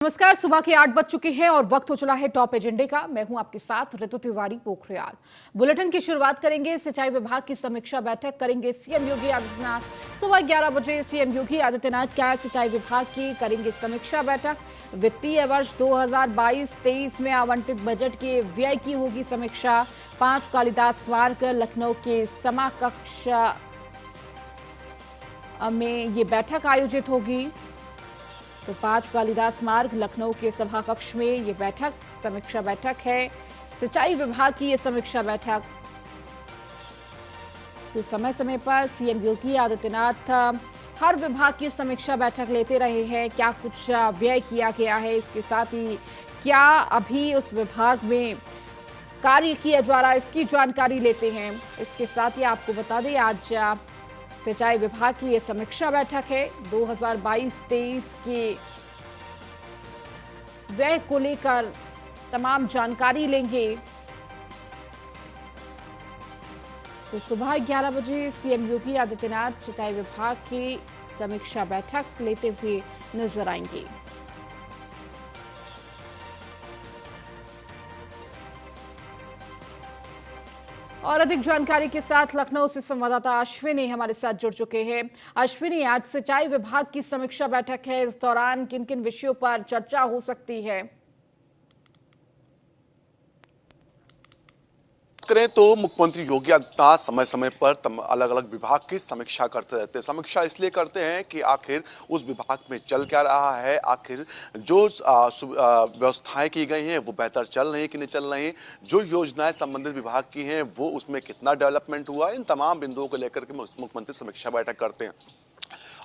नमस्कार। सुबह के 8 बज चुके हैं और वक्त हो चला है टॉप एजेंडे का। मैं हूं आपके साथ ऋतु तिवारी पोखरियाल। बुलेटिन की शुरुआत करेंगे। सिंचाई विभाग की समीक्षा बैठक करेंगे सीएम योगी आदित्यनाथ। सुबह 11 बजे सीएम योगी आदित्यनाथ क्या सिंचाई विभाग की करेंगे समीक्षा बैठक। वित्तीय वर्ष 2022-23 में आवंटित बजट के व्यय की होगी समीक्षा। 5 कालिदास मार्ग लखनऊ के समाकक्ष में ये बैठक आयोजित होगी। तो 5 कालिदास मार्ग लखनऊ के सभा कक्ष में ये बैठक समीक्षा बैठक है। सिंचाई विभाग की ये समीक्षा बैठक। तो समय समय पर सीएम योगी आदित्यनाथ हर विभाग की समीक्षा बैठक लेते रहे हैं। क्या कुछ व्यय किया गया है, इसके साथ ही क्या अभी उस विभाग में कार्य किया जा रहा है, इसकी जानकारी लेते हैं। इसके साथ ही आपको बता दें आज सिंचाई विभाग की यह समीक्षा बैठक है। 2022-23 के व्यय को लेकर तमाम जानकारी लेंगे। तो सुबह 11 बजे सीएम योगी आदित्यनाथ सिंचाई विभाग की समीक्षा बैठक लेते हुए नजर आएंगे। और अधिक जानकारी के साथ लखनऊ से संवाददाता अश्विनी हमारे साथ जुड़ चुके हैं। अश्विनी, आज सिंचाई विभाग की समीक्षा बैठक है, इस दौरान किन किन विषयों पर चर्चा हो सकती है? करें तो मुख्यमंत्री योगी आदित्यनाथ समय समय पर अलग अलग विभाग की समीक्षा करते रहते हैं। समीक्षा इसलिए करते हैं कि आखिर उस विभाग में चल क्या रहा है, आखिर जो व्यवस्थाएं की गई हैं वो बेहतर चल रही हैं कि नहीं चल रही हैं, जो योजनाएं संबंधित विभाग की हैं वो उसमें कितना डेवलपमेंट हुआ, इन तमाम बिंदुओं को लेकर के मुख्यमंत्री समीक्षा बैठक करते हैं।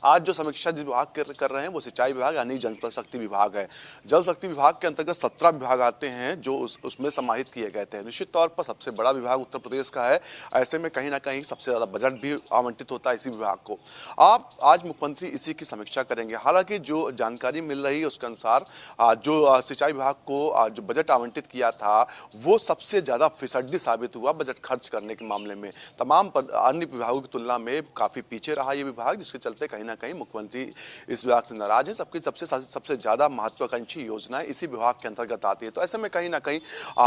आज जो समीक्षा जिस विभाग कर रहे हैं वो सिंचाई विभाग यानी जल शक्ति विभाग है। जल शक्ति विभाग के अंतर्गत 17 विभाग आते हैं जो उसमें समाहित किए गए थे। निश्चित तौर पर सबसे बड़ा विभाग उत्तर प्रदेश का है, ऐसे में कहीं ना कहीं सबसे ज्यादा बजट भी आवंटित होता है इसी विभाग को। आप आज मुख्यमंत्री इसी की समीक्षा करेंगे। हालांकि जो जानकारी मिल रही है उसके अनुसार जो सिंचाई विभाग को जो बजट आवंटित किया था वो सबसे ज्यादा फिसड्डी साबित हुआ बजट खर्च करने के मामले में। तमाम अन्य विभागों की तुलना में काफी पीछे रहा ये विभाग, जिसके चलते कहीं ना कहीं मुख्यमंत्री इस विभाग से नाराज है। सबसे ज्यादा महत्वाकांक्षी योजनाएं इसी विभाग के अंतर्गत आती है। तो ऐसे में कहीं ना कहीं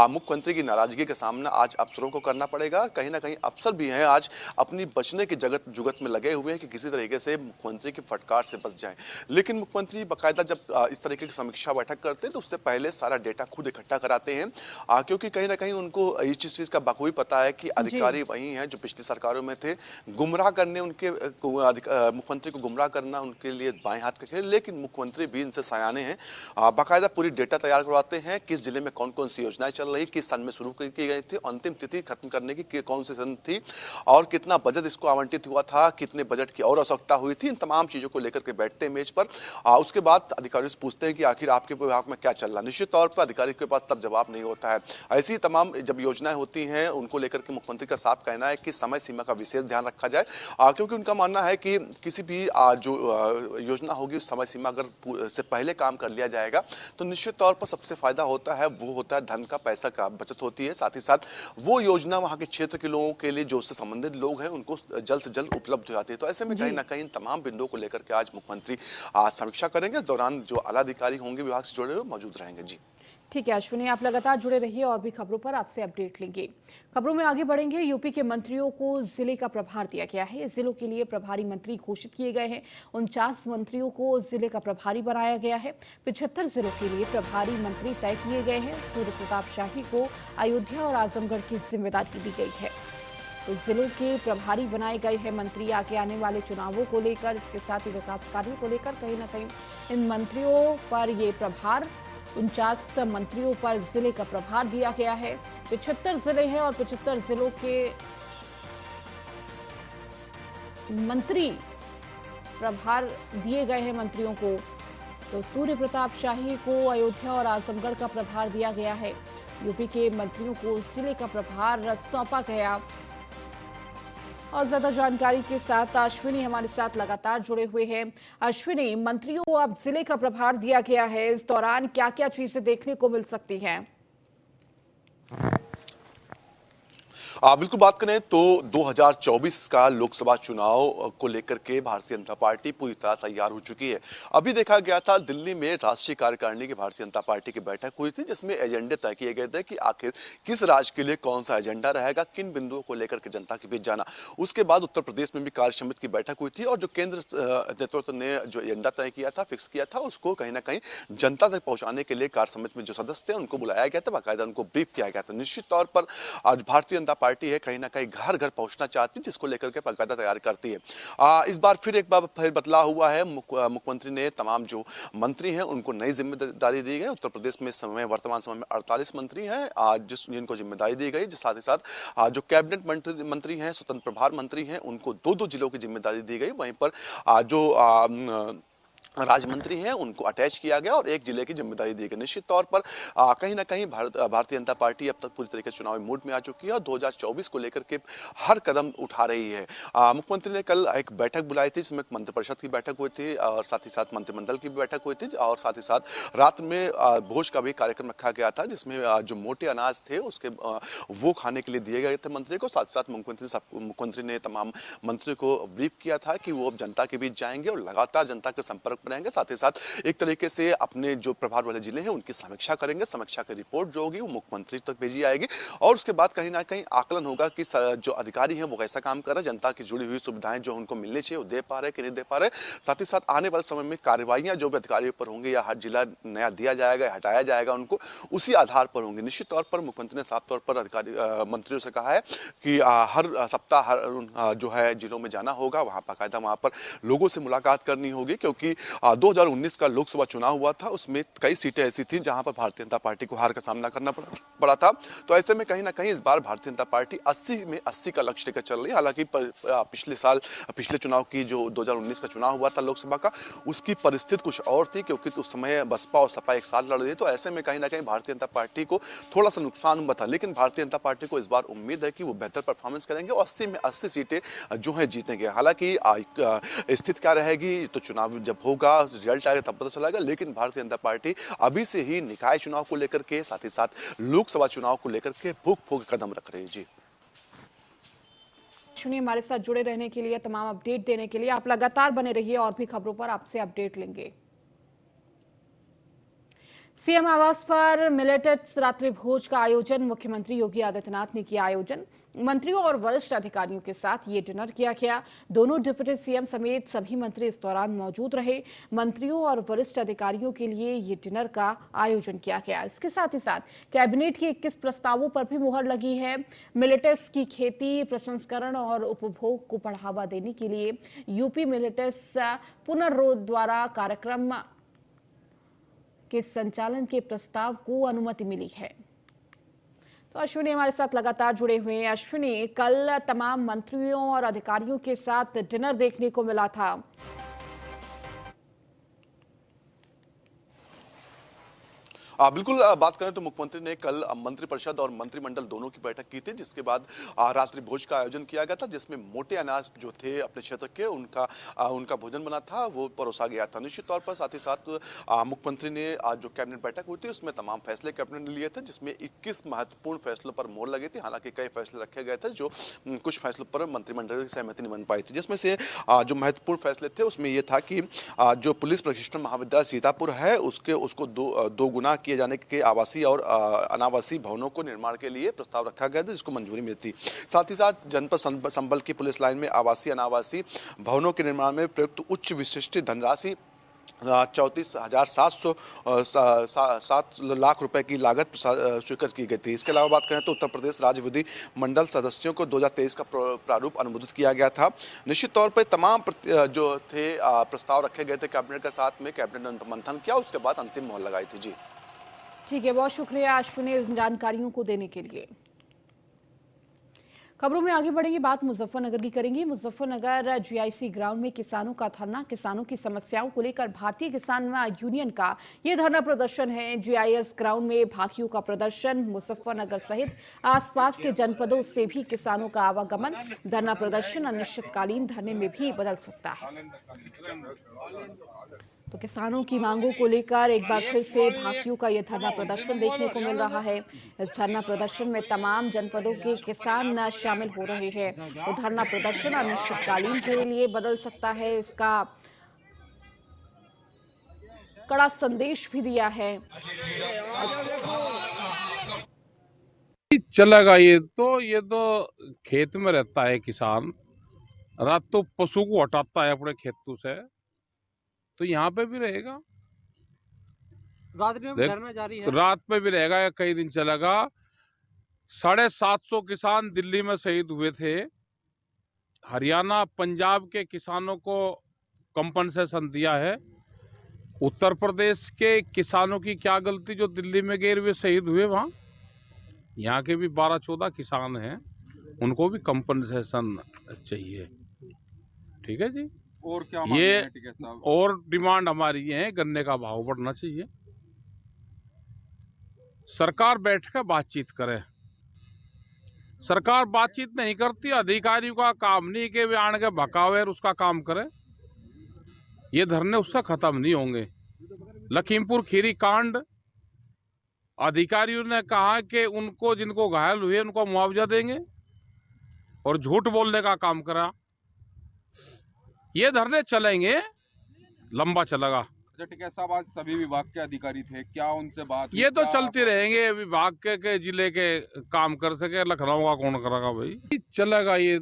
मुख्यमंत्री की नाराजगी का सामना आज अफसरों को करना पड़ेगा। कहीं ना कहीं अफसर भी हैं आज अपनी बचने की जुगत में लगे हुए हैं कि किसी तरीके से मुख्यमंत्री की फटकार से बच जाए। लेकिन मुख्यमंत्री बाकायदा जब इस तरीके की समीक्षा बैठक करते हैं तो उससे पहले सारा डेटा खुद इकट्ठा कराते हैं, क्योंकि कहीं ना कहीं उनको इस चीज का बखूबी पता है कि अधिकारी वही हैं जो पिछली सरकारों में थे। गुमराह करने उनके मुख्यमंत्री को गुमराह करना उनके लिए बाएं हाथ का खेल, लेकिन मुख्यमंत्री भी इनसे सयाने हैं। बाकायदा पूरी डेटा तैयार करवाते हैं, किस जिले में कौन कौन सी योजनाएं चल रही, किस सन में शुरू की गई थी, अंतिम तिथि खत्म करने की कौन सी सन थी और कितना बजट इसको आवंटित हुआ था, कितने बजट की और आवश्यकता हुई थी। इन तमाम चीजों को लेकर के बैठते हैं मेज पर। उसके बाद अधिकारियों से पूछते हैं कि आखिर आपके विभाग में क्या चल रहा है। निश्चित तौर पर अधिकारी के पास तब जवाब नहीं होता है। ऐसी तमाम जब योजनाएं होती हैं उनको लेकर के मुख्यमंत्री का साफ कहना है कि समय सीमा का विशेष ध्यान रखा जाए, क्योंकि उनका मानना है कि किसी भी जो योजना होगी उस समय सीमा अगर से पहले काम कर लिया जाएगा तो निश्चित तौर पर सबसे फायदा होता है, वो होता है धन का, पैसा का बचत होती है। साथ ही साथ वो योजना वहां के क्षेत्र के लोगों के लिए जो उससे संबंधित लोग हैं उनको जल्द से जल्द उपलब्ध हो जाती है। तो ऐसे में कहीं ना कहीं तमाम बिंदुओं को लेकर के आज मुख्यमंत्री समीक्षा करेंगे। इस दौरान जो आला अधिकारी होंगे विभाग से जुड़े हुए मौजूद रहेंगे। जी ठीक है अश्विनी, आप लगातार जुड़े रहिए और भी खबरों पर आपसे अपडेट लेंगे। खबरों में आगे बढ़ेंगे। यूपी के मंत्रियों को जिले का प्रभार दिया गया है। जिलों के लिए प्रभारी मंत्री घोषित किए गए हैं। 49 मंत्रियों को जिले का प्रभारी बनाया गया है। 75 जिलों के लिए प्रभारी मंत्री तय किए गए हैं। सूर्य प्रताप शाही को अयोध्या और आजमगढ़ की जिम्मेदारी दी गई है। तो जिलों के प्रभारी बनाए गए हैं मंत्री। आगे आने वाले चुनावों को लेकर, इसके साथ ही विकास कार्यों को लेकर कहीं ना कहीं इन मंत्रियों पर ये प्रभार 49 मंत्रियों पर जिले का प्रभार दिया गया है। 75 जिले हैं और 75 जिलों के मंत्री प्रभार दिए गए हैं मंत्रियों को। तो सूर्य प्रताप शाही को अयोध्या और आजमगढ़ का प्रभार दिया गया है। यूपी के मंत्रियों को जिले का प्रभार सौंपा गया। और ज्यादा जानकारी के साथ अश्विनी हमारे साथ लगातार जुड़े हुए हैं। अश्विनी, मंत्रियों को अब जिले का प्रभार दिया गया है, इस दौरान क्या क्या चीजें देखने को मिल सकती हैं? बिल्कुल बात करें तो 2024 का लोकसभा चुनाव को लेकर के भारतीय जनता पार्टी पूरी तरह तैयार हो चुकी है। अभी देखा गया था दिल्ली में राष्ट्रीय कार्यकारिणी की भारतीय जनता पार्टी की बैठक हुई थी, जिसमें एजेंडे तय किए गए थे कि आखिर किस राज्य के लिए कौन सा एजेंडा रहेगा, किन बिंदुओं को लेकर के जनता के बीच जाना। उसके बाद उत्तर प्रदेश में भी कार्य समिति की बैठक हुई थी और जो केंद्र नेतृत्व ने जो एजेंडा तय किया था, फिक्स किया था, उसको कहीं ना कहीं जनता तक पहुंचाने के लिए कार्य समिति में जो सदस्य थे उनको बुलाया गया था, बाकायदा उनको ब्रीफ किया गया था। निश्चित तौर पर आज भारतीय जनता पार्टी है कहीं ना कहीं घर घर पहुंचना चाहती है, जिसको लेकर के बाकायदा तैयार करती है। इस बार फिर एक बार फिर बदलाव हुआ है। मुख्यमंत्री ने तमाम जो मंत्री हैं उनको नई जिम्मेदारी दी गई। उत्तर प्रदेश में वर्तमान समय में 48 मंत्री हैं जिनको जिम्मेदारी दी गई। साथ ही साथ जो कैबिनेट मंत्री हैं, स्वतंत्र प्रभार मंत्री हैं, उनको दो दो जिलों की जिम्मेदारी दी गई। वहीं पर जो राज्य मंत्री हैं उनको अटैच किया गया और एक जिले की जिम्मेदारी दी गई। निश्चित तौर पर कहीं ना कहीं भारतीय जनता पार्टी अब तक पूरी तरीके से चुनावी मूड में आ चुकी है और 2024 को लेकर के हर कदम उठा रही है। मुख्यमंत्री ने कल एक बैठक बुलाई थी, जिसमें मंत्रिपरिषद की बैठक हुई थी और साथ ही साथ मंत्रिमंडल की भी बैठक हुई थी और साथ ही साथ रात में भोज का भी कार्यक्रम रखा गया था, जिसमें जो मोटे अनाज थे उसके वो खाने के लिए दिए गए थे मंत्री को। साथ ही साथ मुख्यमंत्री ने तमाम मंत्रियों को ब्रीफ किया था कि वो अब जनता के बीच जाएंगे और लगातार जनता के संपर्क रहेंगे। साथ ही साथ एक तरीके से अपने जो प्रभाव वाले जिले हैं उनकी समीक्षा करेंगे। समीक्षा की रिपोर्ट जो होगी वो मुख्यमंत्री तक भेजी जाएगी और उसके बाद कहीं ना कहीं आकलन होगा कि जो अधिकारी हैं वो कैसा काम कर रहे हैं, जनता की जुड़ी हुई सुविधाएं जो उनको मिलनी चाहिए वो दे पा रहे कि नहीं दे पा रहे। साथ ही साथ आने वाले समय में कार्रवाइयां जो भी अधिकारियों पर होंगी या हर जिला नया दिया जाएगा या हटाया जाएगा उनको उसी आधार पर होंगे। निश्चित तौर पर मुख्यमंत्री ने साफ तौर पर अधिकारी मंत्रियों से कहा है कि हर सप्ताह जो है जिलों में जाना होगा, वहां बाकायदा वहां पर लोगों से मुलाकात करनी होगी, क्योंकि 2019 का लोकसभा चुनाव हुआ था, उसमें कई सीटें ऐसी थी जहां पर भारतीय जनता पार्टी को हार का सामना करना पड़ा था। तो ऐसे में कहीं ना कहीं इस बार भारतीय जनता पार्टी 80 में 80 का लक्ष्य लेकर चल रही है। हालांकि पिछले चुनाव की जो 2019 का चुनाव हुआ था लोकसभा का, उसकी परिस्थिति कुछ और थी, क्योंकि उस समय बसपा और सपा एक साथ लड़ रही थी। तो ऐसे में कहीं ना कहीं भारतीय जनता पार्टी को थोड़ा सा नुकसान हुआ था, लेकिन भारतीय जनता पार्टी को इस बार उम्मीद है कि वो बेहतर परफॉर्मेंस करेंगे और 80 में 80 सीटें जो है जीतेंगे। हालांकि स्थिति क्या रहेगी तो चुनाव जब होगा, रिजल्ट आएगा तब पता चलेगा, लेकिन भारतीय जनता पार्टी अभी से ही निकाय चुनाव को लेकर के साथ ही साथ लोकसभा चुनाव को लेकर के फूंक कदम रख रही है। जी सुनिए, हमारे साथ जुड़े रहने के लिए, तमाम अपडेट देने के लिए आप लगातार बने रहिए और भी खबरों पर आपसे अपडेट लेंगे। सीएम आवास पर मिलेट्स रात्रि भोज का आयोजन मुख्यमंत्री योगी आदित्यनाथ ने किया। आयोजन मंत्रियों और वरिष्ठ अधिकारियों के साथ ये डिनर किया गया। दोनों डिप्टी सीएम समेत सभी मंत्री इस दौरान मौजूद रहे। मंत्रियों और वरिष्ठ अधिकारियों के लिए ये डिनर का आयोजन किया गया। इसके साथ ही साथ कैबिनेट के 21 प्रस्तावों पर भी मुहर लगी है। मिलेट्स की खेती, प्रसंस्करण और उपभोग को बढ़ावा देने के लिए यूपी मिलेट्स पुनर्नोद द्वारा कार्यक्रम के संचालन के प्रस्ताव को अनुमति मिली है। तो अश्विनी हमारे साथ लगातार जुड़े हुए हैं। अश्विनी, कल तमाम मंत्रियों और अधिकारियों के साथ डिनर देखने को मिला था। बिल्कुल बात करें तो मुख्यमंत्री ने कल मंत्रिपरिषद और मंत्रिमंडल दोनों की बैठक की थी, जिसके बाद रात्रि भोज का आयोजन किया गया था, जिसमें मोटे अनाज जो थे अपने क्षेत्र के उनका भोजन बना था वो परोसा गया था। निश्चित तौर पर साथ ही साथ मुख्यमंत्री ने आज जो कैबिनेट बैठक हुई थी उसमें तमाम फैसले कैबिनेट ने लिए थे, जिसमें 21 महत्वपूर्ण फैसलों पर मोहर लगी थी। हालांकि कई फैसले रखे गए थे जो कुछ फैसलों पर मंत्रिमंडल की सहमति नहीं बन पाई थी, जिसमें से जो महत्वपूर्ण फैसले थे उसमें यह था कि जो पुलिस प्रशिक्षण महाविद्यालय सीतापुर है उसको दो गुना किए जाने के आवासीय और अनावासीय भवनों को निर्माण के लिए प्रस्ताव रखा गया था, जिसको मंजूरी मिली थी। साथ ही साथ जनपद संबल की पुलिस लाइन में आवासीय अनावासीय भवनों के निर्माण में प्रयुक्त उच्च विशिष्ट धनराशि 34,7 लाख रुपए की लागत स्वीकृत की गई थी। इसके अलावा बात करें तो उत्तर प्रदेश राज्य विधि मंडल सदस्यों को 2023 का प्रारूप अनुमोदित किया गया था। निश्चित तौर पर तमाम जो थे प्रस्ताव रखे गए थे कैबिनेट के साथ में, कैबिनेट ने मंथन किया, उसके बाद अंतिम मोहर लगाई थी। जी ठीक है, बहुत शुक्रिया अश्विनी इस जानकारियों को देने के लिए। खबरों में आगे बढ़ेंगे, बात मुजफ्फरनगर की करेंगे। मुजफ्फरनगर जीआईसी ग्राउंड में किसानों का धरना, किसानों की समस्याओं को लेकर भारतीय किसान यूनियन का ये धरना प्रदर्शन है। जीआईएस ग्राउंड में भाकियों का प्रदर्शन, मुजफ्फरनगर सहित आसपास के जनपदों से भी किसानों का आवागमन। धरना प्रदर्शन अनिश्चितकालीन धरने में भी बदल सकता है। तो किसानों की मांगों को लेकर एक बार फिर से भाकियों का यह धरना प्रदर्शन देखने को मिल रहा है। इस धरना प्रदर्शन में तमाम जनपदों के किसान शामिल हो रहे हैं। तो धरना प्रदर्शन अनिश्चितकालीन के लिए बदल सकता है, इसका कड़ा संदेश भी दिया है। चलेगा ये तो खेत में रहता है किसान, रात तो पशु को हटाता है अपने खेतों से, तो यहाँ पे भी रहेगा, रात में भी धरना जारी है। रात में भी रहेगा या कई दिन चलेगा। 750 किसान दिल्ली में शहीद हुए थे। हरियाणा पंजाब के किसानों को कंपनसेशन दिया है। उत्तर प्रदेश के किसानों की क्या गलती जो दिल्ली में गए हुए शहीद हुए, वहाँ यहाँ के भी 12-14 किसान हैं, उनको भी कंपनसेशन चाहिए। ठीक है जी। और क्या ये साहब? और डिमांड हमारी ये है, गन्ने का भाव बढ़ना चाहिए। सरकार बैठकर बातचीत करे। सरकार बातचीत नहीं करती, अधिकारियों का काम नहीं कि वे आण के भकावे और उसका काम करे। ये धरने उससे खत्म नहीं होंगे। लखीमपुर खीरी कांड, अधिकारियों ने कहा कि उनको जिनको घायल हुए उनको मुआवजा देंगे और झूठ बोलने का काम करा। ये धरने चलेंगे, लंबा चलेगा। टिकैत साहब, आज सभी विभाग के अधिकारी थे, क्या उनसे बात हुई? ये तो क्या चलते रहेंगे, विभाग के जिले के काम कर सके, लखनऊ का कौन करेगा भाई। चलेगा ये।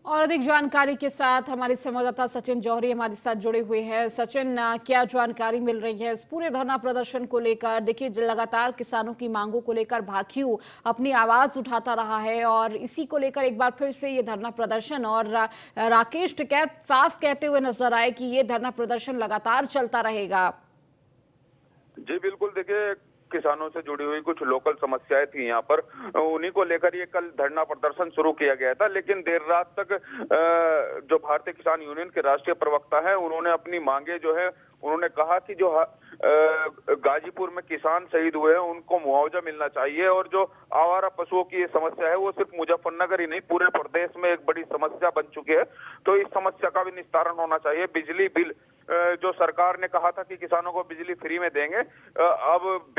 और अधिक जानकारी के साथ हमारे संवाददाता सचिन जौहरी हमारे साथ जुड़े हुए हैं। सचिन, क्या जानकारी मिल रही है इस पूरे धरना प्रदर्शन को लेकर? देखिए, लगातार किसानों की मांगों को लेकर भाकियू अपनी आवाज उठाता रहा है और इसी को लेकर एक बार फिर से ये धरना प्रदर्शन, और राकेश टिकैत साफ कहते हुए नजर आए कि ये धरना प्रदर्शन लगातार चलता रहेगा। जी बिल्कुल, देखिए किसानों से जुड़ी हुई कुछ लोकल समस्याएं थी यहाँ पर, उन्हीं को लेकर ये कल धरना प्रदर्शन शुरू किया गया था। लेकिन देर रात तक जो भारतीय किसान यूनियन के राष्ट्रीय प्रवक्ता है, उन्होंने अपनी मांगे जो है, उन्होंने कहा कि जो गाजीपुर में किसान शहीद हुए हैं उनको मुआवजा मिलना चाहिए, और जो आवारा पशुओं की ये समस्या है वो सिर्फ मुजफ्फरनगर ही नहीं पूरे प्रदेश में एक बड़ी समस्या बन चुकी है, तो इस समस्या का भी निस्तारण होना चाहिए। बिजली बिल जो सरकार ने कहा था कि किसानों को बिजली फ्री में देंगे, अब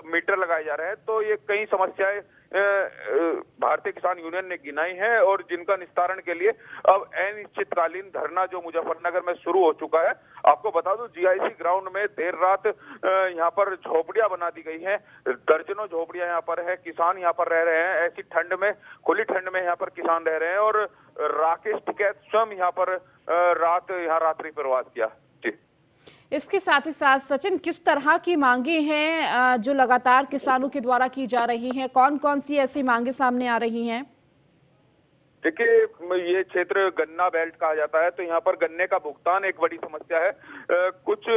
मीटर लगाए जा रहे हैं, तो ये कई समस्याएं भारतीय किसान यूनियन ने गिनाई है और जिनका निस्तारण के लिए अब अनिश्चितकालीन धरना जो मुजफ्फरनगर में शुरू हो चुका है। आपको बता दूं, जीआईसी ग्राउंड में देर रात यहाँ पर झोपड़ियां बना दी गई हैं, दर्जनों झोपड़ियां यहाँ पर है, किसान यहाँ पर रह रहे हैं। ऐसी ठंड में, खुली ठंड में यहाँ पर किसान रह रहे हैं, और राकेश टिकैत स्वयं यहाँ पर रात्रि प्रवास किया। इसके साथ ही साथ सचिन, किस तरह की मांगे हैं जो लगातार किसानों के द्वारा की जा रही हैं? कौन कौन सी ऐसी मांगे सामने आ रही हैं? देखिए, ये क्षेत्र गन्ना बेल्ट कहा जाता है, तो यहाँ पर गन्ने का भुगतान एक बड़ी समस्या है। कुछ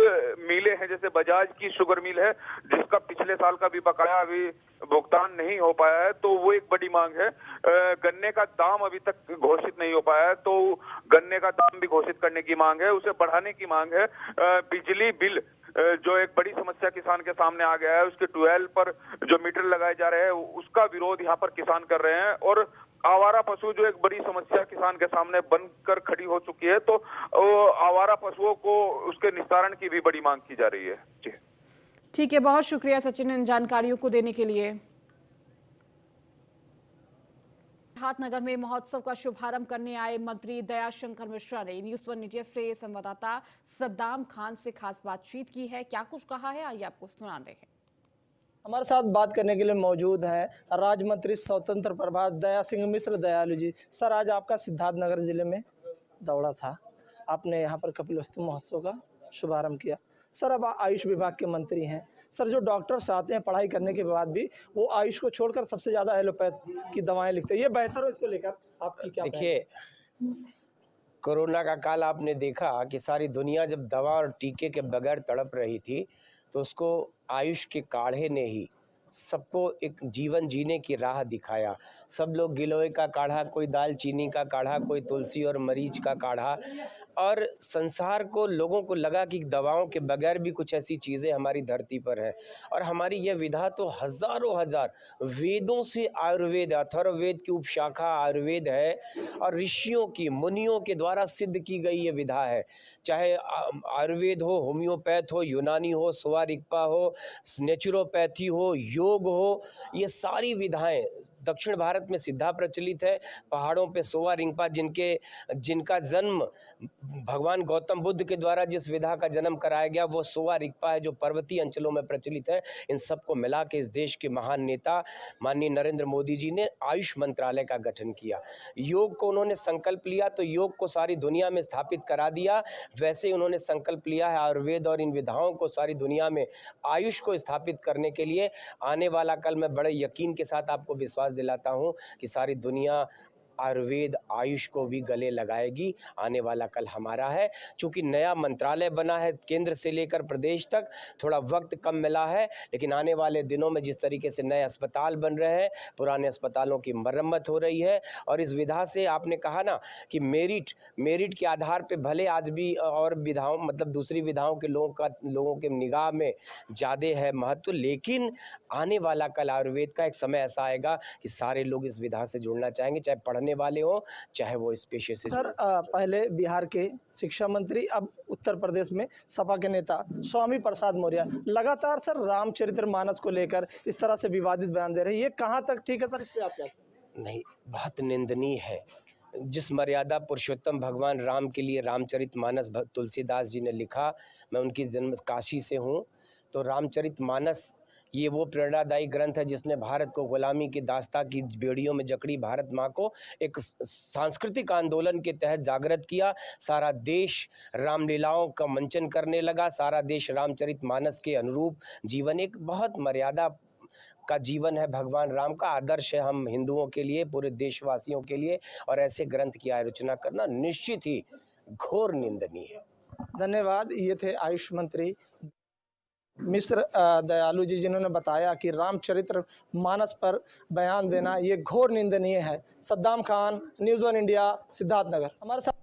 मिलें हैं, जैसे बजाज की शुगर मिल है, जिसका पिछले साल का भी बकाया अभी भुगतान नहीं हो पाया है, तो वो एक बड़ी मांग है। गन्ने का दाम अभी तक घोषित नहीं हो पाया है, तो गन्ने का दाम भी घोषित करने की मांग है, उसे बढ़ाने की मांग है। बिजली बिल जो एक बड़ी समस्या किसान के सामने आ गया है, उसके 12 पर जो मीटर लगाए जा रहे हैं उसका विरोध यहाँ पर किसान कर रहे हैं। और आवारा पशु जो एक बड़ी समस्या किसान के सामने बनकर खड़ी हो चुकी है, तो आवारा पशुओं को उसके निस्तारण की भी बड़ी मांग की जा रही है। जी ठीक है, बहुत शुक्रिया सचिन इन जानकारियों को देने के लिए। सिद्धार्थनगर में महोत्सव का शुभारंभ करने आए मंत्री दयाशंकर मिश्रा ने न्यूज़ 1 इंडिया से संवाददाता सद्दाम खान से खास बातचीत की है। क्या कुछ कहा है, आइए आपको सुना दें। हमारे साथ बात करने के लिए मौजूद हैं राज्य मंत्री स्वतंत्र प्रभार दया सिंह मिश्र दयालु जी। सर, आज आपका सिद्धार्थनगर जिले में दौरा था, आपने यहाँ पर कपिलवस्तु महोत्सव का शुभारंभ किया। सर, अब आयुष विभाग के मंत्री हैं। सर, जो डॉक्टर्स आते हैं पढ़ाई करने के बाद भी वो आयुष को छोड़कर सबसे ज़्यादा एलोपैथ की दवाएं लिखते हैं, ये बेहतर है, इसको लेकर आपकी क्या? देखिए, कोरोना का काल आपने देखा कि सारी दुनिया जब दवा और टीके के बगैर तड़प रही थी, तो उसको आयुष के काढ़े ने ही सबको एक जीवन जीने की राह दिखाया। सब लोग गिलोय का काढ़ा, कोई दालचीनी का काढ़ा, कोई तुलसी और मरीच का काढ़ा, और संसार को, लोगों को लगा कि दवाओं के बगैर भी कुछ ऐसी चीज़ें हमारी धरती पर हैं। और हमारी यह विधा तो हज़ारों हजार वेदों से, आयुर्वेद, अथर्ववेद की उपशाखा आयुर्वेद है और ऋषियों की, मुनियों के द्वारा सिद्ध की गई ये विधा है। चाहे आयुर्वेद हो, होम्योपैथ हो, यूनानी हो, सोवा रिगपा हो, नेचुरोपैथी हो, योग हो, ये सारी विधाएं दक्षिण भारत में सिद्धा प्रचलित है। पहाड़ों पे सोवा रिंगपा, जिनका जन्म भगवान गौतम बुद्ध के द्वारा जिस विधा का जन्म कराया गया, वो सोवा रिगपा है जो पर्वतीय अंचलों में प्रचलित है। इन सबको मिला के इस देश के महान नेता माननीय नरेंद्र मोदी जी ने आयुष मंत्रालय का गठन किया। योग को उन्होंने संकल्प लिया तो योग को सारी दुनिया में स्थापित करा दिया। वैसे ही उन्होंने संकल्प लिया है आयुर्वेद और इन विधाओं को सारी दुनिया में आयुष को स्थापित करने के लिए। आने वाला कल, मैं बड़े यकीन के साथ आपको विश्वास दिलाता हूं कि सारी दुनिया आयुर्वेद, आयुष को भी गले लगाएगी। आने वाला कल हमारा है। चूंकि नया मंत्रालय बना है, केंद्र से लेकर प्रदेश तक थोड़ा वक्त कम मिला है, लेकिन आने वाले दिनों में जिस तरीके से नए अस्पताल बन रहे हैं, पुराने अस्पतालों की मरम्मत हो रही है। और इस विधा से आपने कहा ना कि मेरिट के आधार पे भले आज भी और विधाओं, मतलब दूसरी विधाओं के लोगों के निगाह में ज़्यादा है महत्व, लेकिन आने वाला कल आयुर्वेद का एक समय ऐसा आएगा कि सारे लोग इस विधा से जुड़ना चाहेंगे, चाहे पढ़ने वाले हो, चाहे वो इस पेशे से सर पहले बिहार के शिक्षा मंत्री, अब उत्तर प्रदेश में सपा के नेता स्वामी प्रसाद मौर्य लगातार सर रामचरितमानस को लेकर इस तरह से विवादित बयान दे रहे हैं, ये कहाँ तक ठीक है सर? इस पे आप क्या? नहीं, बहुत निंदनीय है। जिस मर्यादा पुरुषोत्तम भगवान राम के लिए रामचरितमानस तुलसीदास जी ने लिखा, मैं उनकी जन्म काशी से हूँ, तो रामचरितमानस ये वो प्रेरणादायी ग्रंथ है जिसने भारत को गुलामी की दास्ता की बेड़ियों में जकड़ी भारत माँ को एक सांस्कृतिक आंदोलन के तहत जागृत किया। सारा देश रामलीलाओं का मंचन करने लगा, सारा देश रामचरितमानस के अनुरूप जीवन, एक बहुत मर्यादा का जीवन है भगवान राम का, आदर्श है हम हिंदुओं के लिए, पूरे देशवासियों के लिए। और ऐसे ग्रंथ की आलोचना करना निश्चित ही घोर निंदनीय है। धन्यवाद। ये थे आयुष मंत्री मिश्र दयालु जी, जिन्होंने बताया कि रामचरित्र मानस पर बयान देना ये घोर निंदनीय है। Saddam Khan, news one India, Siddharthnagar. हमारे साथ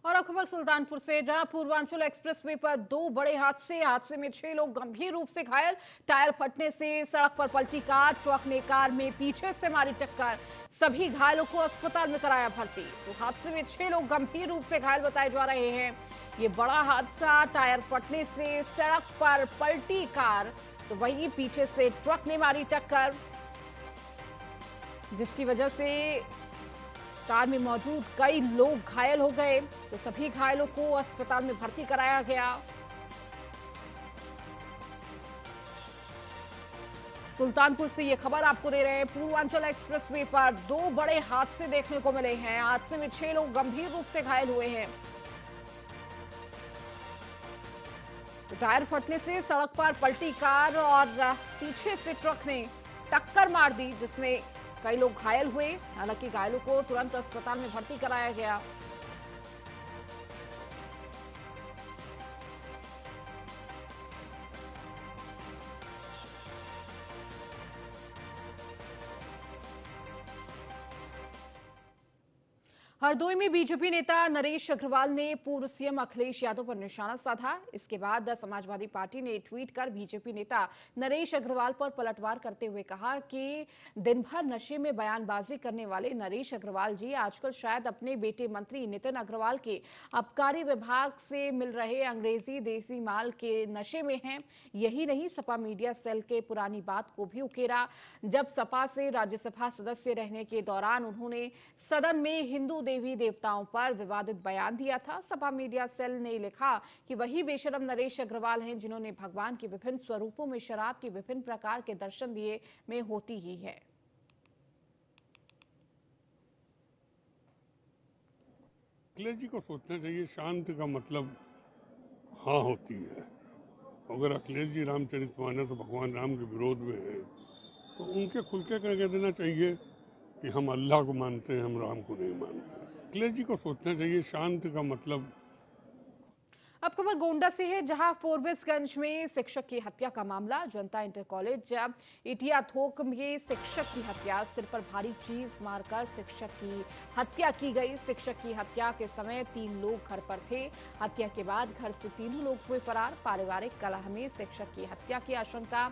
और अब खबर सुल्तानपुर से, जहां पूर्वांचल एक्सप्रेसवे पर दो बड़े हादसे में 6 लोग गंभीर रूप से घायल। टायर फटने से सड़क पर पलटी कार, ट्रक ने कार में पीछे से मारी टक्कर। सभी घायलों को अस्पताल में कराया भर्ती। तो हादसे में 6 लोग गंभीर रूप से घायल बताए जा रहे हैं। ये बड़ा हादसा, टायर फटने से सड़क पर पलटी कार, तो वहीं पीछे से ट्रक ने मारी टक्कर, जिसकी वजह से कार में मौजूद कई लोग घायल हो गए। तो सभी घायलों को अस्पताल में भर्ती कराया गया। सुल्तानपुर से ये खबर आपको दे रहे हैं। पूर्वांचल एक्सप्रेसवे पर दो बड़े हादसे देखने को मिले हैं। हादसे में 6 लोग गंभीर रूप से घायल हुए हैं। टायर फटने से सड़क पर पलटी कार और पीछे से ट्रक ने टक्कर मार दी, जिसमें कई लोग घायल हुए। हालांकि घायलों को तुरंत अस्पताल में भर्ती कराया गया। हरदोई में बीजेपी नेता नरेश अग्रवाल ने पूर्व सीएम अखिलेश यादव पर निशाना साधा। इसके बाद समाजवादी पार्टी ने ट्वीट कर बीजेपी नेता नरेश अग्रवाल पर पलटवार करते हुए कहा कि दिन भर नशे में बयानबाजी करने वाले नरेश अग्रवाल जी आजकल शायद अपने बेटे मंत्री नितिन अग्रवाल के आबकारी विभाग से मिल रहे अंग्रेजी देसी माल के नशे में हैं। यही नहीं, सपा मीडिया सेल के पुरानी बात को भी उकेरा। जब सपा से राज्यसभा सदस्य रहने के दौरान उन्होंने सदन में हिंदू देवी देवताओं पर विवादित बयान दिया था। सपा मीडिया सेल ने लिखा कि वही बेशरम नरेश अग्रवाल हैं जिन्होंने भगवान के विभिन्न स्वरूपों में शराब के विभिन्न प्रकार के दर्शन दिए में होती ही है। अखिलेश जी को सोचना चाहिए शांति का मतलब हाँ होती है। अगर अखिलेश जी रामचरितमानस तो भगवान राम के विरोध में हैं तो उनके खुल के कह देना चाहिए कि हम अल्लाह को मानते हैं, हम राम को नहीं मानते। अखिलेश जी को सोचना चाहिए शांति का मतलब। अब खबर गोंडा से है, जहां फोरबिसगंज में शिक्षक की हत्या का मामला। जनता इंटर कॉलेज इटिया थोक में शिक्षक की हत्या। सिर पर भारी चीज मारकर शिक्षक की हत्या की गई। शिक्षक की हत्या के समय 3 लोग घर पर थे। हत्या के बाद घर से तीनों लोग हुए फरार। पारिवारिक कलह में शिक्षक की हत्या की आशंका।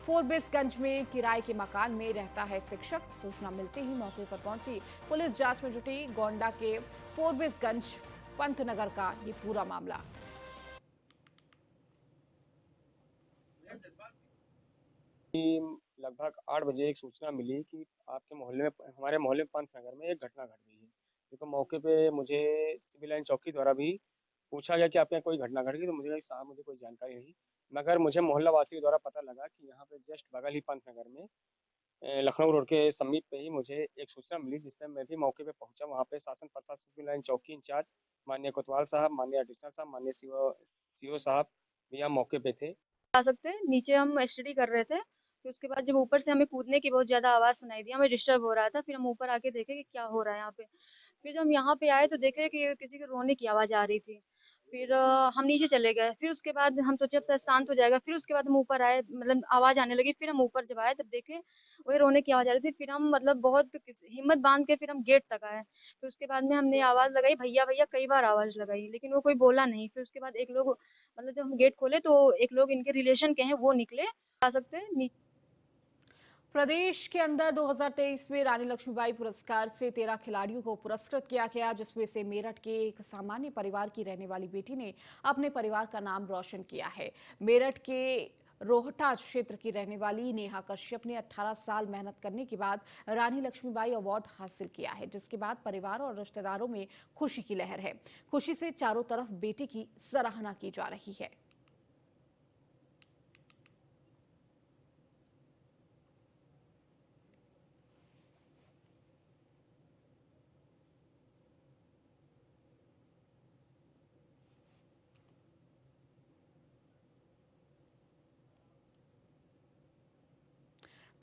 फोरबिसगंज में किराए के मकान में रहता है शिक्षक। सूचना मिलते ही मौके पर पहुंची पुलिस जांच में जुटी। गोंडा के फोरबिसगंज पंतनगर का ये पूरा मामला। लगभग 8 बजे एक सूचना मिली कि आपके मोहल्ले में, हमारे मोहल्ले पंतनगर में एक घटना घट गई है। देखो मौके पे मुझे सिविल लाइन चौकी द्वारा भी पूछा गया कि आपके यहाँ कोई घटना घट गई, तो मुझे कहा साहब मुझे कोई जानकारी नहीं, मगर मुझे मोहल्ला वासी के द्वारा पता लगा कि यहाँ पे जस्ट बगल ही पंतनगर में लखनऊ रोड के समीप पे ही मुझे एक सूचना मिली, जिसमें मैं भी मौके पे पहुंचा। वहाँ पे शासन प्रशासन सिविल लाइन चौकी इंचार्ज माननीय कोतवाल साहब, माननीय एडिशनल साहब, माननीय सीओ साहब भी यहाँ मौके पे थे। आ सकते हैं। नीचे हम स्टडी कर रहे थे, फिर उसके बाद जब ऊपर से हमें कूदने की बहुत ज्यादा आवाज सुनाई दी, हमें डिस्टर्ब हो रहा था। फिर हम ऊपर आके देखे कि क्या हो रहा है यहाँ पे। फिर जब हम यहाँ पे आए तो देखे कि किसी के रोने की आवाज आ रही थी। फिर हम नीचे चले गए। फिर उसके बाद हम सोचे अब शायद शांत हो जाएगा। फिर उसके बाद हम ऊपर आए, मतलब आवाज आने लगी। फिर हम ऊपर जब आए तब देखे वही रोने की आवाज आ रही थी। फिर हम मतलब बहुत हिम्मत बांध के फिर हम गेट तक आए। फिर उसके बाद में हमने आवाज लगाई, भैया भैया कई बार आवाज लगाई, लेकिन वो कोई बोला नहीं। फिर उसके बाद एक लोग, मतलब जब हम गेट खोले तो एक लोग इनके रिलेशन के हैं वो निकले। आ सकते हैं। प्रदेश के अंदर 2023 में रानी लक्ष्मीबाई पुरस्कार से 13 खिलाड़ियों को पुरस्कृत किया गया, जिसमें से मेरठ के एक सामान्य परिवार की रहने वाली बेटी ने अपने परिवार का नाम रोशन किया है। मेरठ के रोहटा क्षेत्र की रहने वाली नेहा कश्यप ने 18 साल मेहनत करने के बाद रानी लक्ष्मीबाई अवार्ड हासिल किया है, जिसके बाद परिवार और रिश्तेदारों में खुशी की लहर है। खुशी से चारों तरफ बेटी की सराहना की जा रही है।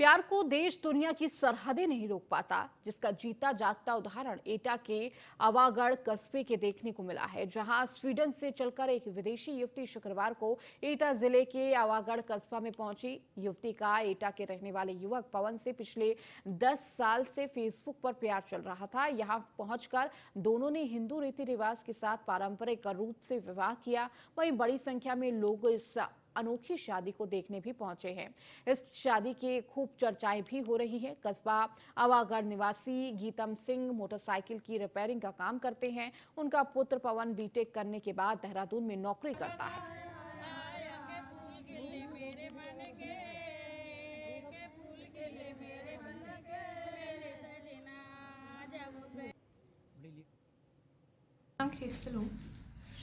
प्यार को देश दुनिया की सरहदें नहीं रोक पाता, जिसका जीता जागता उदाहरण एटा के आवागढ़ कस्बे के देखने को मिला है, जहां स्वीडन से चलकर एक विदेशी युवती शुक्रवार को एटा जिले के आवागढ़ कस्बा में पहुंची। युवती का एटा के रहने वाले युवक पवन से पिछले 10 साल से फेसबुक पर प्यार चल रहा था। यहां पहुंचकर दोनों ने हिंदू रीति रिवाज के साथ पारंपरिक रूप से विवाह किया। वहीं बड़ी संख्या में लोग इस अनोखी शादी को देखने भी पहुंचे हैं। इस शादी की खूब चर्चाएं भी हो रही है। कस्बा आवागढ़ निवासी गीतम सिंह मोटरसाइकिल की रिपेयरिंग का काम करते हैं। उनका पुत्र पवन बीटेक करने के बाद देहरादून में नौकरी करता है।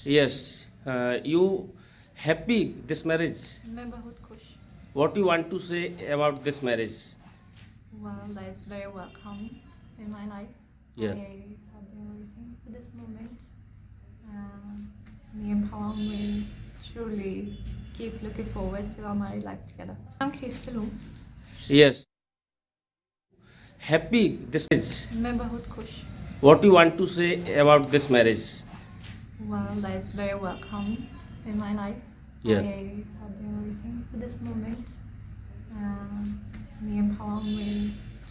Yes, you happy this marriage? मैं बहुत खुश। What you want to say about this marriage? Well, that's very welcome in my life. Yeah. I have been waiting for this moment. Me and Pawan will truly keep looking forward to our married life together. I'm Kristalu. Yes. Happy this marriage? मैं बहुत खुश। What you want to say about this marriage? Well, that's very welcome in my life. Yeah. I have been waiting for this moment. Me and Pawan will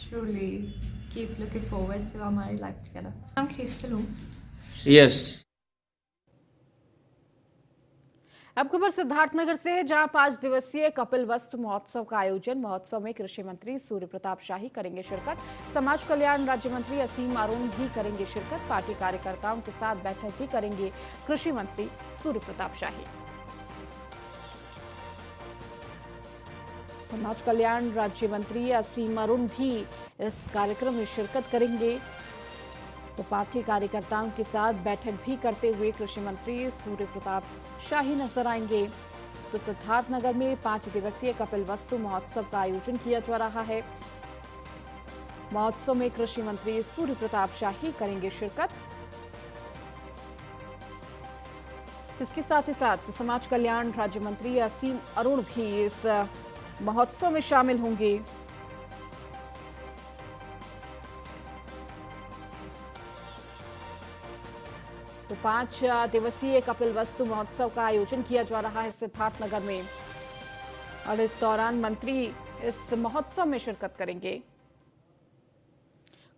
truly keep looking forward to our married life together. I'm Kristalu. Yes. अब खबर सिद्धार्थनगर से है, जहां 5 दिवसीय कपिल वस्तु महोत्सव का आयोजन। महोत्सव में कृषि मंत्री सूर्य प्रताप शाही करेंगे शिरकत। समाज कल्याण राज्य मंत्री असीम अरुण भी करेंगे शिरकत। पार्टी कार्यकर्ताओं के साथ बैठक भी करेंगे कृषि मंत्री सूर्य प्रताप शाही। समाज कल्याण राज्य मंत्री असीम अरुण भी इस कार्यक्रम में शिरकत करेंगे। तो पार्टी कार्यकर्ताओं के साथ बैठक भी करते हुए कृषि मंत्री सूर्य प्रताप शाही नजर आएंगे। तो सिद्धार्थनगर में 5 दिवसीय कपिल वस्तु महोत्सव का आयोजन किया जा रहा है। महोत्सव में कृषि मंत्री सूर्य प्रताप शाही करेंगे शिरकत। इसके साथ ही साथ समाज कल्याण राज्य मंत्री असीम अरुण भी इस महोत्सव में शामिल होंगे। तो 5 दिवसीय कपिल वस्तु महोत्सव का आयोजन किया जा रहा है सिद्धार्थनगर में और इस दौरान मंत्री इस महोत्सव में शिरकत करेंगे।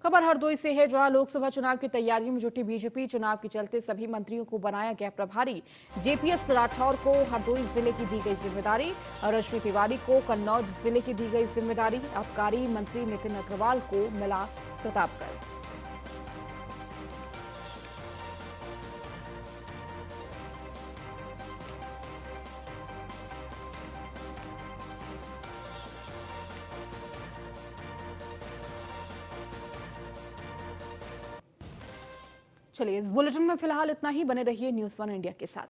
खबर हरदोई से है, जहां लोकसभा चुनाव की तैयारियों में जुटी बीजेपी चुनाव के चलते सभी मंत्रियों को बनाया गया प्रभारी। जेपीएस राठौर को हरदोई जिले की दी गई जिम्मेदारी और रजनी तिवारी को कन्नौज जिले की दी गई जिम्मेदारी। आबकारी मंत्री नितिन अग्रवाल को मिला प्रतापगढ़। चलिए, इस बुलेटिन में फिलहाल इतना ही। बने रहिए न्यूज़ 1 इंडिया के साथ।